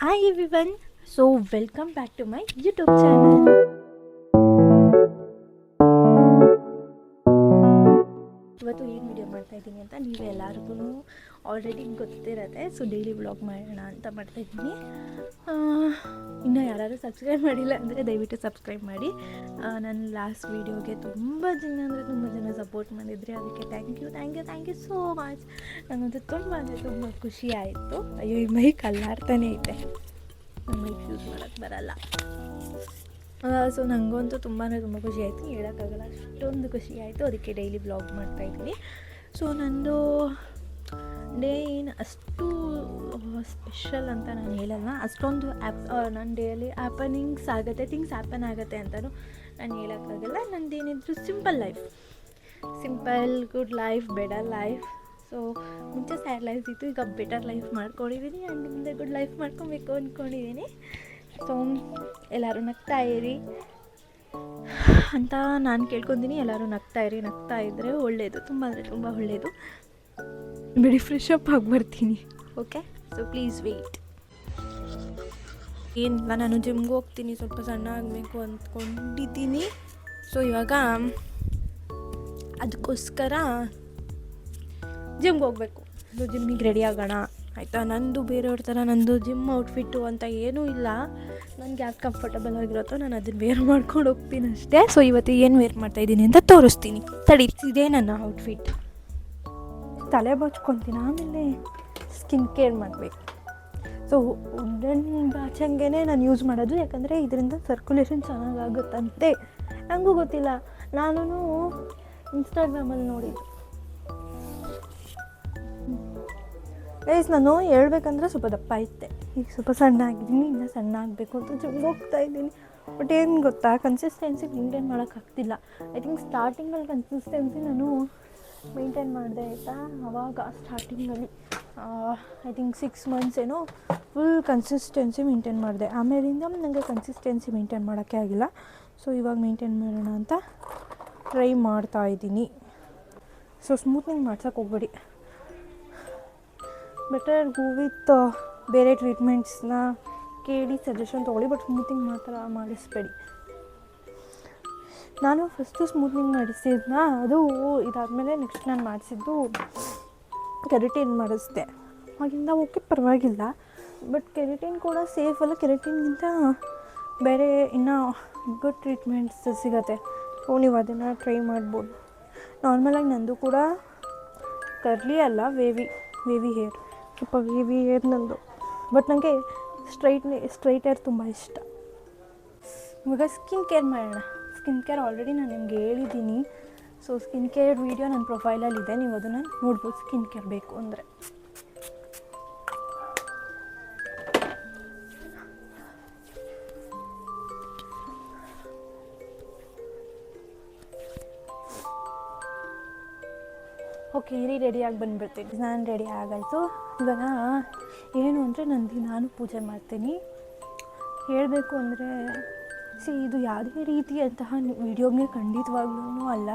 Hi everyone, so welcome back to my YouTube channel. ಇವತ್ತು ಏನು video ಮಾಡ್ತಾಯಿದ್ದೀನಿ ಅಂತ ನೀವೆಲ್ಲರಿಗೂ ಆಲ್ರೆಡಿ ಗೊತ್ತಿರುತ್ತೆ. ಸೊ ಡೈಲಿ ವ್ಲಾಗ್ ಮಾಡೋಣ ಅಂತ ಮಾಡ್ತಾಯಿದ್ದೀನಿ. ಇನ್ನೂ ಯಾರು ಸಬ್ಸ್ಕ್ರೈಬ್ ಮಾಡಿಲ್ಲ ಅಂದರೆ ದಯವಿಟ್ಟು ಸಬ್ಸ್ಕ್ರೈಬ್ ಮಾಡಿ. ನನ್ನ ಲಾಸ್ಟ್ ವೀಡಿಯೋಗೆ ತುಂಬ ಜನ ಸಪೋರ್ಟ್ ಮಾಡಿದ್ರಿ, ಅದಕ್ಕೆ ಥ್ಯಾಂಕ್ ಯು ಸೋ ಮಚ್. ನನಗಂತೂ ತುಂಬ ಖುಷಿ ಆಯಿತು. ಅಯ್ಯೋ ಈ ಮೈಕ್ ಅಲ್ಲಾಡ್ತಾನೆ ಐತೆ, ಮೈಕ್ ಯೂಸ್ ಮಾಡೋಕ್ಕೆ ಬರಲ್ಲ. ಸೊ ನನಗಂತೂ ತುಂಬ ಖುಷಿ ಆಯಿತು, ಹೇಳೋಕ್ಕಾಗಲ್ಲ, ಅಷ್ಟೊಂದು ಖುಷಿ ಆಯಿತು. ಅದಕ್ಕೆ ಡೈಲಿ ವ್ಲಾಗ್ ಮಾಡ್ತಾಯಿದ್ದೀನಿ. ಸೊ ನಂದು ಡೇ ಏನು ಅಷ್ಟು ಸ್ಪೆಷಲ್ ಅಂತ ನಾನು ಹೇಳಲ್ಲ. ಅಷ್ಟೊಂದು ನನ್ನ ಡೇಲಿ ಥಿಂಗ್ಸ್ ಹ್ಯಾಪನ್ ಆಗುತ್ತೆ ಅಂತಲೂ ನಾನು ಹೇಳೋಕ್ಕಾಗಲ್ಲ. ನಂದೇನಿದ್ರು simple good life, better life. So ಮುಂಚೆ ಸ್ಯಾಡ್ ಲೈಫ್ ಇತ್ತು, ಈಗ ಬೆಟರ್ ಲೈಫ್ ಮಾಡ್ಕೊಂಡಿದ್ದೀನಿ. ಆ್ಯಂಡ್ ಮುಂದೆ ಗುಡ್ ಲೈಫ್ ಮಾಡ್ಕೊಬೇಕು ಅಂದ್ಕೊಂಡಿದ್ದೀನಿ. ಸೊ ಎಲ್ಲರೂ ನಗ್ತಾ ಇರಿ ಅಂತ ನಾನು ಕೇಳ್ಕೊತೀನಿ. ಎಲ್ಲರೂ ನಗ್ತಾ ಇದ್ದರೆ ಒಳ್ಳೆಯದು, ತುಂಬ ಒಳ್ಳೆಯದು. ಬಿಡಿ, ಫ್ರೆಶ್ ಅಪ್ ಆಗಿ ಬರ್ತೀನಿ. Okay, so please weight. ಏನಿಲ್ಲ, ನಾನು ಜಿಮ್ಗೆ ಹೋಗ್ತೀನಿ, ಸ್ವಲ್ಪ ಸಣ್ಣ ಆಗಬೇಕು ಅಂದ್ಕೊಂಡಿದ್ದೀನಿ. ಸೊ ಇವಾಗ ಅದಕ್ಕೋಸ್ಕರ ಜಿಮ್ಗೆ ಹೋಗಬೇಕು. ಸೊ ಜಿಮ್ಮಿಗೆ ರೆಡಿ ಆಗೋಣ ಆಯಿತಾ. ನಂದು ಬೇರೆಯವ್ರ ಥರ ನಂದು ಜಿಮ್ ಔಟ್ಫಿಟ್ಟು ಅಂತ ಏನೂ ಇಲ್ಲ. ನನಗೆ ಯಾಕೆ ಕಂಫರ್ಟಬಲ್ ಆಗಿರುತ್ತೋ ನಾನು ಅದನ್ನು ವೇರ್ ಮಾಡ್ಕೊಂಡು ಹೋಗ್ತೀನಿ ಅಷ್ಟೇ. ಸೊ ಇವತ್ತು ಏನು ವೇರ್ ಮಾಡ್ತಾಯಿದ್ದೀನಿ ಅಂತ ತೋರಿಸ್ತೀನಿ. ಇದೇ ನನ್ನ ಔಟ್ಫಿಟ್. ತಲೆ ಬಾಚ್ಕೊತೀನಿ, ಆಮೇಲೆ ಸ್ಕಿನ್ ಕೇರ್ ಮಾಡಬೇಕು. ಸೊ ವುಡನ್ ಬಾಚಂಗೆ ನಾನು ಯೂಸ್ ಮಾಡೋದು, ಯಾಕಂದರೆ ಇದರಿಂದ ಸರ್ಕ್ಯುಲೇಷನ್ ಚೆನ್ನಾಗಾಗುತ್ತಂತೆ. ನನಗೂ ಗೊತ್ತಿಲ್ಲ, ನಾನು ಇನ್ಸ್ಟಾಗ್ರಾಮಲ್ಲಿ ನೋಡಿದ್ದು. ಗೈಸ್, ನಾನು ಹೇಳ್ಬೇಕಂದ್ರೆ ಸ್ವಲ್ಪ ದಪ್ಪ ಇದ್ದೆ, ಈಗ ಸ್ವಲ್ಪ ಸಣ್ಣ ಆಗಿದ್ದೀನಿ. ಇನ್ನು ಸಣ್ಣ ಆಗಬೇಕು ಅಂತ ಜಿಮ್ಗೆ ಹೋಗ್ತಾಯಿದ್ದೀನಿ. ಬಟ್ ಏನು ಗೊತ್ತಾ, ಕನ್ಸಿಸ್ಟೆನ್ಸಿ ಮೇಂಟೈನ್ ಮಾಡೋಕ್ಕಾಗ್ತಿಲ್ಲ. ಐ ಥಿಂಕ್ ಸ್ಟಾರ್ಟಿಂಗಲ್ಲಿ ಕನ್ಸಿಸ್ಟೆನ್ಸಿ ನಾನು ಮೇಂಟೈನ್ ಮಾಡಿದೆ ಆಯಿತಾ. ಆವಾಗ ಸ್ಟಾರ್ಟಿಂಗಲ್ಲಿ ಐ ಥಿಂಕ್ 6 months ಏನೋ ಫುಲ್ ಕನ್ಸಿಸ್ಟೆನ್ಸಿ ಮೇಂಟೈನ್ ಮಾಡಿದೆ. ಆಮೇಲಿಂದ ನನಗೆ ಕನ್ಸಿಸ್ಟೆನ್ಸಿ ಮೇಂಟೈನ್ ಮಾಡೋಕ್ಕೆ ಆಗಿಲ್ಲ. ಸೊ ಇವಾಗ ಮೇಂಟೈನ್ ಮಾಡೋಣ ಅಂತ ಟ್ರೈ ಮಾಡ್ತಾಯಿದ್ದೀನಿ. ಸೊ ಸ್ಮೂತ್ನಿಂಗ್ ಮಾಡ್ಸೋಕ್ಕೆ ಹೋಗ್ಬೇಡಿ, ಬೆಟರ್ ಗೋ ವಿತ್ ಬೇರೆ ಟ್ರೀಟ್ಮೆಂಟ್ಸ್ನ ಕೇಳಿ ಸಜೆಷನ್ ತೊಗೊಳ್ಳಿ. ಬಟ್ ಸ್ಮೂತಿಂಗ್ ಮಾತ್ರ ಮಾಡಿಸ್ಬೇಡಿ. ನಾನು ಫಸ್ಟು ಸ್ಮೂತ್ನಿಂಗ್ ಮಾಡಿಸಿದ್ನ, ಅದು ಇದಾದಮೇಲೆ ನೆಕ್ಸ್ಟ್ ನಾನು ಮಾಡಿಸಿದ್ದು ಕೆರಟಿನ್ ಮಾಡಿಸ್ದೆ. ಆಗಿಂದ ಓಕೆ, ಪರವಾಗಿಲ್ಲ. ಬಟ್ ಕೆರಟಿನ್ ಕೂಡ ಸೇಫ್ ಅಲ್ಲ. ಕೆರಟಿನ್ಗಿಂತ ಬೇರೆ ಇನ್ನೂ ಗುಡ್ ಟ್ರೀಟ್ಮೆಂಟ್ಸ್ ಸಿಗುತ್ತೆ. ಸೊ ನೀವು ಅದನ್ನು ಟ್ರೈ ಮಾಡ್ಬೋದು. ನಾರ್ಮಲಾಗಿ ನಂದು ಕೂಡ ಕರ್ಲಿ ಅಲ್ಲ, ವೇವಿ ಹೇರ್, ಸ್ವಲ್ಪ ವೇವಿ ಹೇರ್ ನಂದು. ಬಟ್ ನನಗೆ ಸ್ಟ್ರೈಟ್ ಹೇರ್ ತುಂಬ ಇಷ್ಟ. ಇವಾಗ ಸ್ಕಿನ್ ಕೇರ್ ಮಾಡೋಣ. ಸ್ಕಿನ್ ಕೇರ್ ಆಲ್ರೆಡಿ ನಾನು ನಿಮಗೆ ಹೇಳಿದ್ದೀನಿ. ಸೊ ಸ್ಕಿನ್ ಕೇರ್ ವೀಡಿಯೋ ನನ್ನ ಪ್ರೊಫೈಲಲ್ಲಿದೆ, ನೀವು ಅದನ್ನು ನೋಡ್ಬೋದು ಸ್ಕಿನ್ ಕೇರ್ ಬೇಕು ಅಂದರೆ. ಓಕೆ, ರೆಡಿಯಾಗಿ ಬಂದುಬಿಡ್ತೀನಿ. ನಾನು ರೆಡಿ ಆಗಾಯಿತು. ಇವಾಗ ಏನು ಅಂದರೆ ನಾನು ಪೂಜೆ ಮಾಡ್ತೀನಿ. ಹೇಳಬೇಕು ಅಂದರೆ ಇದು ಯಾವುದೇ ರೀತಿಯಂತಹ ವಿಡಿಯೋಗೆ ಖಂಡಿತವಾಗ್ಲೂ ಅಲ್ಲ.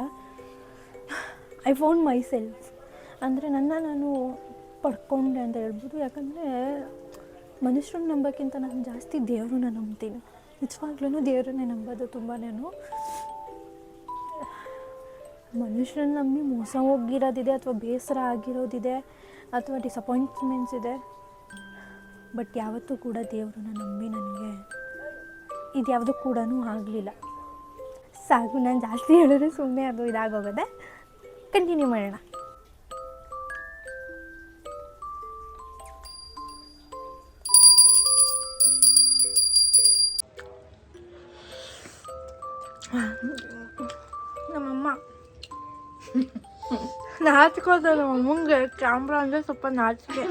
ಐ ಫೌಂಡ್ ಮೈ ಸೆಲ್ಫ್ ಅಂದರೆ ನಾನು ಪಡ್ಕೊಂಡೆ ಅಂತ ಹೇಳ್ಬೋದು. ಯಾಕಂದರೆ ಮನುಷ್ಯರನ್ನ ನಂಬೋಕ್ಕಿಂತ ನಾನು ಜಾಸ್ತಿ ದೇವ್ರನ್ನ ನಂಬ್ತೀನಿ. ನಿಜವಾಗ್ಲೂ ದೇವ್ರನ್ನೇ ನಂಬೋದು ತುಂಬ. ನಾನು ಮನುಷ್ಯರನ್ನ ನಂಬಿ ಮೋಸ ಹೋಗಿರೋದಿದೆ, ಅಥವಾ ಬೇಸರ ಆಗಿರೋದಿದೆ, ಅಥವಾ ಡಿಸಪಾಯಿಂಟ್ಮೆಂಟ್ಸ್ ಇದೆ. ಬಟ್ ಯಾವತ್ತೂ ಕೂಡ ದೇವ್ರನ್ನ ನಂಬಿ ನನಗೆ ಇದು ಯಾವುದೂ ಕೂಡ ಆಗಲಿಲ್ಲ. ಸಾಕು, ನಾನು ಜಾಸ್ತಿ ಹೇಳಿದ್ರೆ ಸುಮ್ಮನೆ ಅದು ಇದಾಗೋಗುತ್ತೆ. ಕಂಟಿನ್ಯೂ ಮಾಡೋಣ. ನಮ್ಮಮ್ಮ ನಾಚಿಕೋದ, ನಮ್ಮಮ್ಮಂಗೆ ಕ್ಯಾಮ್ರಾ ಅಂದರೆ ಸ್ವಲ್ಪ ನಾಚಿಕೆ.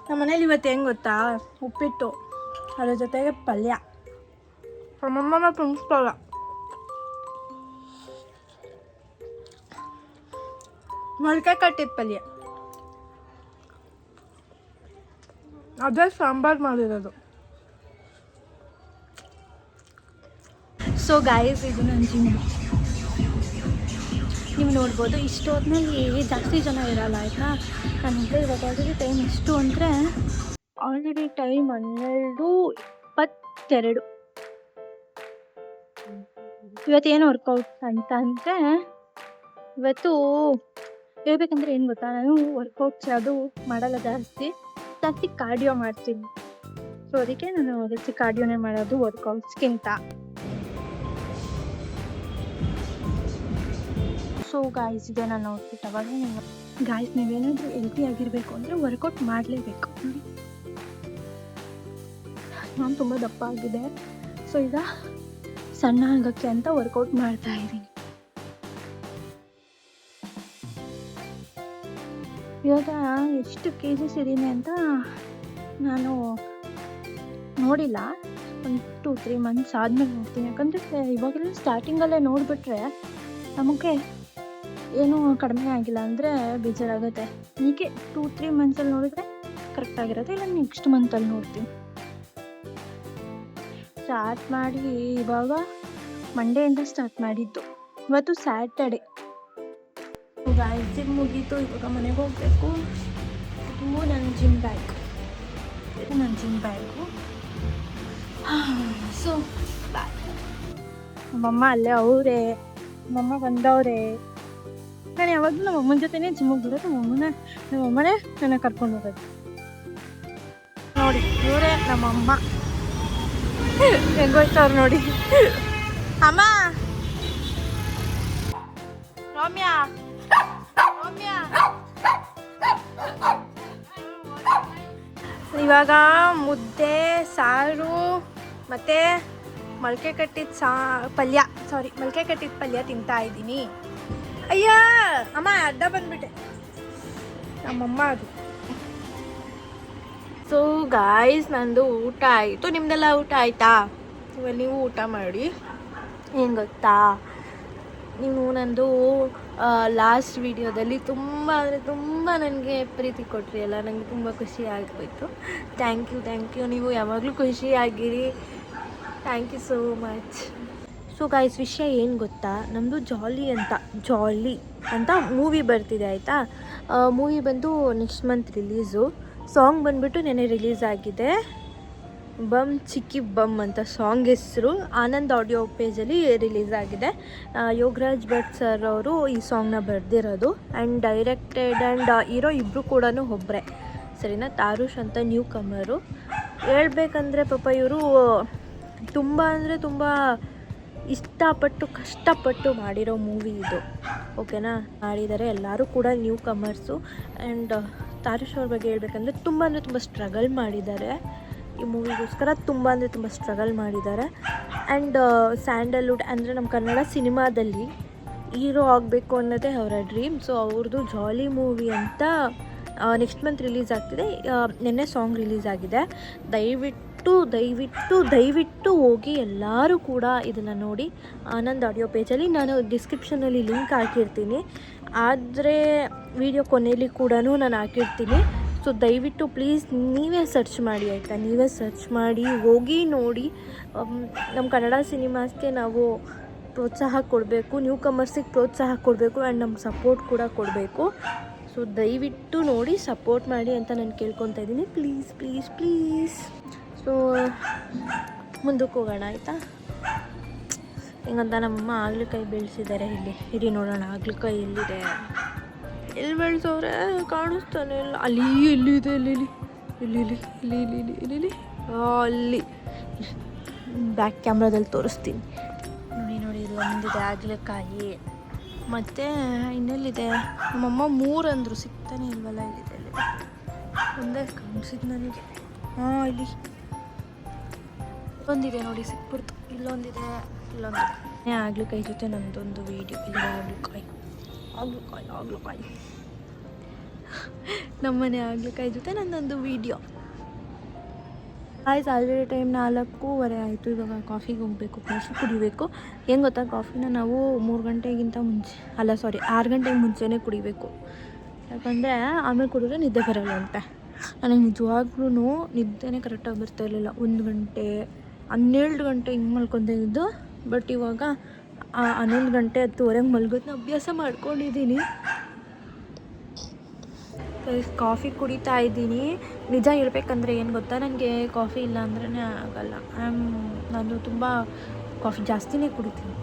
ನಮ್ಮ ಮನೇಲಿ ಇವತ್ತು ಹೆಂಗೆ ಗೊತ್ತಾ, ಉಪ್ಪಿಟ್ಟು, ಅದ್ರ ಜೊತೆಗೆ ಪಲ್ಯ. ನಮ್ಮಮ್ಮನ ತುಂಬಿಸ್ತಾಳ. ಮೊಳಕೆ ಕಟ್ಟಿದ ಪಲ್ಯ, ಅದೇ ಸಾಂಬಾರು ಮಾಡಿರೋದು. ಸೊ ಗಾಯ್ಸ್, ಇದು ನನ್ನ ಜಿಮ್. ನೀವು ನೋಡ್ಬೋದು. ಇಷ್ಟು ಹೊತ್ತಿನಲ್ಲಿ ಜಾಸ್ತಿ ಜನ ಇರೋಲ್ಲ ಆಯಿತಾ. ನಾನು ಇವಾಗ ಆಲ್ರೆಡಿ ಟೈಮ್ ಎಷ್ಟು ಅಂದರೆ ಆಲ್ರೆಡಿ ಟೈಮ್ 12:22. ಇವತ್ತೇನು ವರ್ಕೌಟ್ ಅಂತ ಅಂದರೆ ಇವತ್ತು ಹೇಳ್ಬೇಕಂದ್ರೆ ಏನು ಗೊತ್ತಾ, ನಾನು ವರ್ಕೌಟ್ಸ್ ಅದು ಮಾಡಲ್ಲ, ಜಾಸ್ತಿ ಕಾರ್ಡಿಯೋ ಮಾಡ್ತೀನಿ. ಸೊ ಅದಕ್ಕೆ ನಾನು ಜಾಸ್ತಿ ಕಾರ್ಡಿಯೋನೇ ಮಾಡೋದು ವರ್ಕೌಟ್ಸ್ಗಿಂತ. ಸೊ ಗಾಯ್ಸ್, ಇದೆ ನಾನು ಔಟ್ಫಿಟ್. ಅವಾಗ ಗಾಯ್ಸ್, ನೀವೇನಾದರೂ ಹೆಲ್ತಿ ಆಗಿರಬೇಕು ಅಂದರೆ ವರ್ಕೌಟ್ ಮಾಡಲೇಬೇಕು. ನೋಡಿ, ನಾನು ತುಂಬ ದಪ್ಪ ಆಗಿದೆ. ಸೊ ಈಗ ಸಣ್ಣ ಆಗೋಕ್ಕೆ ಅಂತ ವರ್ಕೌಟ್ ಮಾಡ್ತಾ ಇದ್ದೀನಿ. ಇವಾಗ ಎಷ್ಟು KGs ಇದ್ದೀನಿ ಅಂತ ನಾನು ನೋಡಿಲ್ಲ. ಒಂದು 2-3 ಮಂತ್ಸ್ ಆದಮೇಲೆ ನೋಡ್ತೀನಿ. ಯಾಕಂದರೆ ಇವಾಗೆಲ್ಲ ಸ್ಟಾರ್ಟಿಂಗಲ್ಲೇ ನೋಡಿಬಿಟ್ರೆ ನಮಗೆ ಏನೂ ಕಡಿಮೆ ಆಗಿಲ್ಲ ಅಂದರೆ ಬೇಜಾರಾಗುತ್ತೆ. ಹೀಗೆ 2-3 ಮಂತ್ಸಲ್ಲಿ ನೋಡಿದ್ರೆ ಕರೆಕ್ಟಾಗಿರುತ್ತೆ. ಇಲ್ಲ ನೆಕ್ಸ್ಟ್ ಮಂತಲ್ಲಿ ನೋಡ್ತೀನಿ. ಸ್ಟಾರ್ಟ್ ಮಾಡಿ ಇವಾಗ ಮಂಡೆಯಿಂದ ಸ್ಟಾರ್ಟ್ ಮಾಡಿದ್ದು. ಇವತ್ತು ಸ್ಯಾಟರ್ಡೆ. ಗಾಯ್ಸ್, ಜಿಮ್ ಮುಗೀತು. ಇವಾಗ ಮನೆಗೆ ಹೋಗಬೇಕು. ಇದು ನನ್ನ ಜಿಮ್ ಬ್ಯಾಗು. ಸೊ ನಮ್ಮಮ್ಮ ಅಲ್ಲೇ ಅವರೇ, ನಮ್ಮಮ್ಮ ಬಂದವರೇ. ನಾನು ಯಾವಾಗಲೂ ನಮ್ಮಮ್ಮನ ಜೊತೆನೇ ಜಿಮ್ಮಿಗೆ ಬರೋದು. ನಮ್ಮಮ್ಮನೇ ನನ್ನ ಕರ್ಕೊಂಡು ಹೋಗೋದು. ನೋಡಿ, ಇವರೇ ನಮ್ಮಮ್ಮ. ಹೆಂಗೋಯ್ತವ್ರು ನೋಡಿ. ಅಮ್ಮ, ರಮ್ಯಾ, ಇವಾಗ ಮುದ್ದೆ, ಸಾರು ಮತ್ತು ಮೊಳಕೆ ಕಟ್ಟಿದ ಪಲ್ಯ ತಿಂತಾ ಇದ್ದೀನಿ. ಅಯ್ಯ ಅಮ್ಮ, ಅಡ್ಡ ಬಂದ್ಬಿಟ್ಟೆ. ನಮ್ಮಮ್ಮ ಅದು. ಸೊ ಗಾಯ್ಸ್, ನಂದು ಊಟ ಆಯಿತು. ನಿಮ್ದೆಲ್ಲ ಊಟ ಆಯಿತಾ? ಇವಾಗ ನೀವು ಊಟ ಮಾಡಿ. ಏನು ಗೊತ್ತಾ, ನೀವು ನಂದು ಲಾಸ್ಟ್ ವಿಡಿಯೋದಲ್ಲಿ ತುಂಬ ಅಂದರೆ ತುಂಬ ನನಗೆ ಪ್ರೀತಿ ಕೊಟ್ರಿ ಅಲ್ಲ, ನನಗೆ ತುಂಬ ಖುಷಿ ಆಗೋಯ್ತು. Thank you. ನೀವು ಯಾವಾಗಲೂ ಖುಷಿಯಾಗಿರಿ. Thank you so much. So guys, ವಿಷಯ ಏನು ಗೊತ್ತಾ, ನಮ್ಮದು ಜಾಲಿ ಅಂತ ಮೂವಿ ಬರ್ತಿದೆ ಆಯಿತಾ. ಮೂವಿ ಬಂದು ನೆಕ್ಸ್ಟ್ ಮಂತ್ ರಿಲೀಸು. ಸಾಂಗ್ ಬಂದುಬಿಟ್ಟು ನೆನ್ನೆ ರಿಲೀಸ್ ಆಗಿದೆ. ಬಮ್ ಚಿಕ್ಕಿ ಬಮ್ ಅಂತ ಸಾಂಗ್ ಹೆಸರು. ಆನಂದ್ ಆಡಿಯೋ ಪೇಜಲ್ಲಿ ರಿಲೀಸ್ ಆಗಿದೆ. ಯೋಗರಾಜ್ ಭಟ್ ಸರ್ ಅವರು ಈ ಸಾಂಗ್ನ ಬರೆದಿರೋದು. ಆ್ಯಂಡ್ ಡೈರೆಕ್ಟೆಡ್ ಆ್ಯಂಡ್ ಹೀರೋ ಇಬ್ಬರು ಕೂಡ ಒಬ್ಬರೇ, ಸರಿನಾ. ತಾರುಷ್ ಅಂತ ನ್ಯೂ ಕಮರು. ಹೇಳ್ಬೇಕಂದ್ರೆ ಪಾಪ ಇವರು ತುಂಬ ಅಂದರೆ ತುಂಬ ಇಷ್ಟಪಟ್ಟು ಕಷ್ಟಪಟ್ಟು ಮಾಡಿರೋ ಮೂವಿ ಇದು, ಓಕೆನಾ. ಮಾಡಿದ್ದಾರೆ. ಎಲ್ಲರೂ ಕೂಡ ನ್ಯೂ ಕಮರ್ಸು. ಆ್ಯಂಡ್ ತಾರುಷ್ ಅವ್ರ ಬಗ್ಗೆ ಹೇಳ್ಬೇಕಂದ್ರೆ ತುಂಬ ಅಂದರೆ ತುಂಬ ಸ್ಟ್ರಗಲ್ ಮಾಡಿದ್ದಾರೆ ಈ ಮೂವಿಗೋಸ್ಕರ. ತುಂಬ ಅಂದರೆ ತುಂಬ ಸ್ಟ್ರಗಲ್ ಮಾಡಿದ್ದಾರೆ. ಆ್ಯಂಡ್ ಸ್ಯಾಂಡಲ್ವುಡ್ ಅಂದರೆ ನಮ್ಮ ಕನ್ನಡ ಸಿನಿಮಾದಲ್ಲಿ ಹೀರೋ ಆಗಬೇಕು ಅನ್ನೋದೇ ಅವರ ಡ್ರೀಮ್. ಸೊ ಅವ್ರದ್ದು ಜಾಲಿ ಮೂವಿ ಅಂತ ನೆಕ್ಸ್ಟ್ ಮಂತ್ ರಿಲೀಸ್ ಆಗ್ತಿದೆ. ನಿನ್ನೆ ಸಾಂಗ್ ರಿಲೀಸ್ ಆಗಿದೆ. ದಯವಿಟ್ಟು ಹೋಗಿ ಎಲ್ಲರೂ ಕೂಡ ಇದನ್ನು ನೋಡಿ. ಆನಂದ್ ಆಡಿಯೋ ಪೇಜಲ್ಲಿ ನಾನು ಡಿಸ್ಕ್ರಿಪ್ಷನಲ್ಲಿ ಲಿಂಕ್ ಹಾಕಿರ್ತೀನಿ. ಆದರೆ ವಿಡಿಯೋ ಕೊನೆಯಲ್ಲಿ ಕೂಡ ನಾನು ಹಾಕಿರ್ತೀನಿ. ಸೊ ದಯವಿಟ್ಟು ಪ್ಲೀಸ್ ನೀವೇ ಸರ್ಚ್ ಮಾಡಿ ಆಯಿತಾ. ನೀವೇ ಸರ್ಚ್ ಮಾಡಿ ಹೋಗಿ ನೋಡಿ. ನಮ್ಮ ಕನ್ನಡ ಸಿನಿಮಾಸ್ಗೆ ನಾವು ಪ್ರೋತ್ಸಾಹ ಕೊಡಬೇಕು, ನ್ಯೂ ಕಮರ್ಸಿಗೆ ಪ್ರೋತ್ಸಾಹ ಕೊಡಬೇಕು, ಆ್ಯಂಡ್ ನಮ್ಮ ಸಪೋರ್ಟ್ ಕೂಡ ಕೊಡಬೇಕು. ಸೊ ದಯವಿಟ್ಟು ನೋಡಿ ಸಪೋರ್ಟ್ ಮಾಡಿ ಅಂತ ನಾನು ಕೇಳ್ಕೊತಾ ಇದ್ದೀನಿ. ಪ್ಲೀಸ್. ಸೊ ಮುಂದಕ್ಕೆ ಹೋಗೋಣ ಆಯಿತಾ. ಹೆಂಗಂತ ನಮ್ಮಮ್ಮ ಆಗ್ಲಕಾಯಿ ಬೆಳೆಸಿದ್ದಾರೆ. ಇಲ್ಲಿ ನೋಡೋಣ ಆಗ್ಲಕಾಯಿ ಎಲ್ಲಿದೆ, ಎಲ್ಲಿ ಬೆಳೆಸೋರೆ ಕಾಣಿಸ್ತಾನೆ ಇಲ್ಲ. ಅಲ್ಲಿ ಎಲ್ಲಿದೆ, ಇಲ್ಲಿ ಅಲ್ಲಿ ಬ್ಯಾಕ್ ಕ್ಯಾಮ್ರಾದಲ್ಲಿ ತೋರಿಸ್ತೀನಿ. ನೋಡಿ ಇದು ಒಂದಿದೆ ಆಗ್ಲಕಾಯಿ. ಮತ್ತು ಇನ್ನೆಲ್ಲಿದೆ, ನಮ್ಮಮ್ಮ 3 ಅಂದರು, ಸಿಗ್ತಾನೆ ಇಲ್ವಲ್ಲ. ಇಲ್ಲಿದೆ ಒಂದೇ ಕಾಣಿಸಿದ್ದು ನನಗೆ. ಇಲ್ಲಿ ಒಂದಿದೆ ನೋಡಿ, ಸಿಕ್ಬಿಡ್ತು. ಇಲ್ಲೊಂದಿದೆ. ಆಗ್ಲಕಾಯಿ ಜೊತೆ ನಮ್ಮದೊಂದು ವೀಡಿಯೋ. ಇಲ್ಲಿ ಆಗ್ಲಕಾಯಿ ನಮ್ಮನೆ ಆಗ್ಲಕಾಯಿ ಜೊತೆ ನನ್ನೊಂದು ವೀಡಿಯೋ. ಆಯ್ತು, ಆಲ್ರೆಡಿ ಟೈಮ್ 4:15 ಆಯಿತು. ಇವಾಗ ಕಾಫಿಗೆ ಹೋಗಬೇಕು, ಕಾಫಿ ಕುಡಿಬೇಕು. ಏನು ಗೊತ್ತಾ, ಕಾಫಿನ ನಾವು 3 ಗಂಟೆಗಿಂತ ಮುಂಚೆ 6 ಗಂಟೆಗೆ ಮುಂಚೆನೇ ಕುಡಿಬೇಕು. ಯಾಕಂದರೆ ಆಮೇಲೆ ಕುಡಿದ್ರೆ ನಿದ್ದೆ ಬರಲ್ಲ ಅಂತೆ. ನನಗೆ ನಿಜವಾಗ್ಲೂ ನಿದ್ದೆನೇ ಕರೆಕ್ಟಾಗಿ ಬರ್ತಾ ಇರಲಿಲ್ಲ. 1 ಗಂಟೆ 12 ಗಂಟೆ ಹಿಂಗೆ ಮಲ್ಕೊತಾ ಇದ್ದು. ಬಟ್ ಇವಾಗ 11 ಗಂಟೆ 10:30 ಮಲ್ಗೋದನ್ನ ಅಭ್ಯಾಸ ಮಾಡ್ಕೊಂಡಿದ್ದೀನಿ. ಕಾಫಿ ಕುಡಿತಾ ಇದ್ದೀನಿ. ನಿಜ ಹೇಳ್ಬೇಕಂದ್ರೆ ಏನು ಗೊತ್ತಾ, ನನಗೆ ಕಾಫಿ ಇಲ್ಲ ಅಂದ್ರೇ ಆಗಲ್ಲ. ನಾನು ತುಂಬ ಕಾಫಿ ಜಾಸ್ತಿನೇ ಕುಡಿತೀನಿ.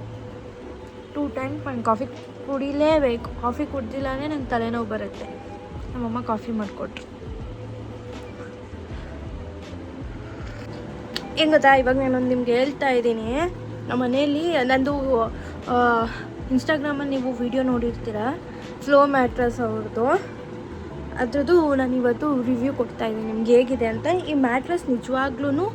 2 ಟೈಮ್ಸ್ ನಾನು ಕಾಫಿ ಕುಡಿಲೇಬೇಕು. ಕಾಫಿ ಕುಡ್ದಿಲ್ಲೇ ನಂಗೆ ತಲೆನೋವು ಬರುತ್ತೆ. ನಮ್ಮಮ್ಮ ಕಾಫಿ ಮಾಡಿಕೊಟ್ರು. ಏನು ಗೊತ್ತಾ, ಇವಾಗ ನಾನೊಂದು ನಿಮ್ಗೆ ಹೇಳ್ತಾ ಇದ್ದೀನಿ. ನಮ್ಮ ಮನೆಯಲ್ಲಿ ನಂದು ಇನ್ಸ್ಟಾಗ್ರಾಮಲ್ಲಿ ನೀವು ವಿಡಿಯೋ ನೋಡಿರ್ತೀರ, ಫ್ಲೋ ಮ್ಯಾಟ್ರಸ್ ಅವ್ರದ್ದು. ಅದ್ರದ್ದು ನಾನು ಇವತ್ತು ರಿವ್ಯೂ ಕೊಡ್ತಾಯಿದ್ದೀನಿ ನಿಮ್ಗೆ ಹೇಗಿದೆ ಅಂತ. ಈ ಮ್ಯಾಟ್ರಸ್ ನಿಜವಾಗ್ಲೂ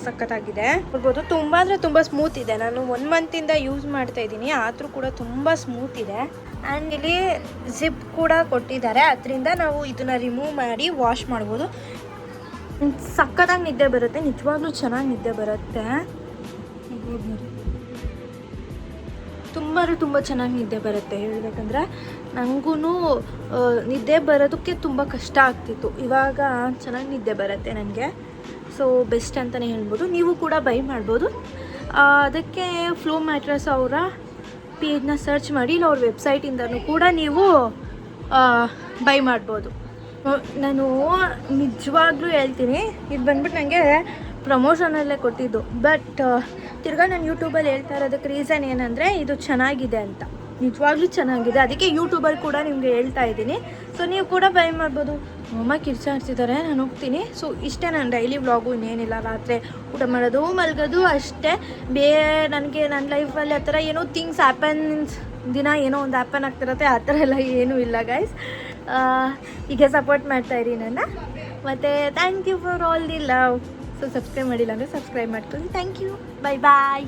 ಸಖತ್ತಾಗಿದೆ. ನೋಡ್ಬೋದು, ತುಂಬ ಅಂದರೆ ತುಂಬ ಸ್ಮೂತ್ ಇದೆ. ನಾನು 1 ಮಂತಿಂದ ಯೂಸ್ ಮಾಡ್ತಾಯಿದ್ದೀನಿ, ಆದರೂ ಕೂಡ ತುಂಬ ಸ್ಮೂತ್ ಇದೆ. ಆ್ಯಂಡ್ ಇಲ್ಲಿ ಜಿಪ್ ಕೂಡ ಕೊಟ್ಟಿದ್ದಾರೆ, ಅದರಿಂದ ನಾವು ಇದನ್ನು ರಿಮೂವ್ ಮಾಡಿ ವಾಶ್ ಮಾಡ್ಬೋದು. ಸಖತ್ತಾಗಿ ನಿದ್ದೆ ಬರುತ್ತೆ, ನಿಜವಾಗ್ಲೂ ಚೆನ್ನಾಗಿ ನಿದ್ದೆ ಬರುತ್ತೆ. ತುಂಬ ಚೆನ್ನಾಗಿ ನಿದ್ದೆ ಬರುತ್ತೆ. ಹೇಳಬೇಕಂದ್ರೆ ನನಗೂ ನಿದ್ದೆ ಬರೋದಕ್ಕೆ ತುಂಬ ಕಷ್ಟ ಆಗ್ತಿತ್ತು. ಇವಾಗ ಚೆನ್ನಾಗಿ ನಿದ್ದೆ ಬರುತ್ತೆ ನನಗೆ. ಸೊ ಬೆಸ್ಟ್ ಅಂತಲೇ ಹೇಳ್ಬೋದು. ನೀವು ಕೂಡ ಬೈ ಮಾಡ್ಬೋದು. ಅದಕ್ಕೆ ಫ್ಲೋ ಮ್ಯಾಟ್ರಸ್ ಅವರ ಪೇಜ್ನ ಸರ್ಚ್ ಮಾಡಿ, ಇಲ್ಲ ಅವ್ರ ವೆಬ್ಸೈಟಿಂದನೂ ಕೂಡ ನೀವು ಬೈ ಮಾಡ್ಬೋದು. ನಾನು ನಿಜವಾಗ್ಲೂ ಹೇಳ್ತೀನಿ, ಇದು ಬಂದ್ಬಿಟ್ಟು ನನಗೆ ಪ್ರಮೋಷನಲ್ಲೇ ಕೊಟ್ಟಿದ್ದು. ಬಟ್ ತಿರ್ಗಾ ನಾನು ಯೂಟ್ಯೂಬಲ್ಲಿ ಹೇಳ್ತಾ ಇರೋದಕ್ಕೆ ರೀಸನ್ ಏನಂದರೆ ಇದು ಚೆನ್ನಾಗಿದೆ ಅಂತ. ನಿಜವಾಗ್ಲೂ ಚೆನ್ನಾಗಿದೆ, ಅದಕ್ಕೆ ಯೂಟ್ಯೂಬಲ್ಲಿ ಕೂಡ ನಿಮಗೆ ಹೇಳ್ತಾ ಇದ್ದೀನಿ. ಸೊ ನೀವು ಕೂಡ ಬೈ ಮಾಡ್ಬೋದು. ಅಮ್ಮ ಕಿರ್ಚಾಡ್ತಿದ್ದಾರೆ, ನಾನು ಹೋಗ್ತೀನಿ. ಸೊ ಇಷ್ಟೇ ನನ್ನ ಡೈಲಿ ವ್ಲಾಗು, ಇನ್ನೇನಿಲ್ಲ. ರಾತ್ರಿ ಊಟ ಮಾಡೋದು, ಮಲಗೋದು ಅಷ್ಟೇ. ನನಗೆ ನನ್ನ ಲೈಫಲ್ಲಿ ಆ ಥರ ಏನೋ ಥಿಂಗ್ಸ್ ಹ್ಯಾಪನ್ಸ್, ದಿನ ಏನೋ ಒಂದು ಹ್ಯಾಪನ್ ಆಗ್ತಿರತ್ತೆ. ಆ ಥರ ಎಲ್ಲ ಏನೂ ಇಲ್ಲ ಗೈಸ್. ಹೀಗೆ ಸಪೋರ್ಟ್ ಮಾಡ್ತಾಯಿರಿ ನನ್ನ. ಮತ್ತು thank you for all the love. So subscribe ಮಾಡಿಲ್ಲ ಅಂದರೆ ಸಬ್ಸ್ಕ್ರೈಬ್ ಮಾಡ್ಕೊಳ್ಳಿ. Thank you, bye bye.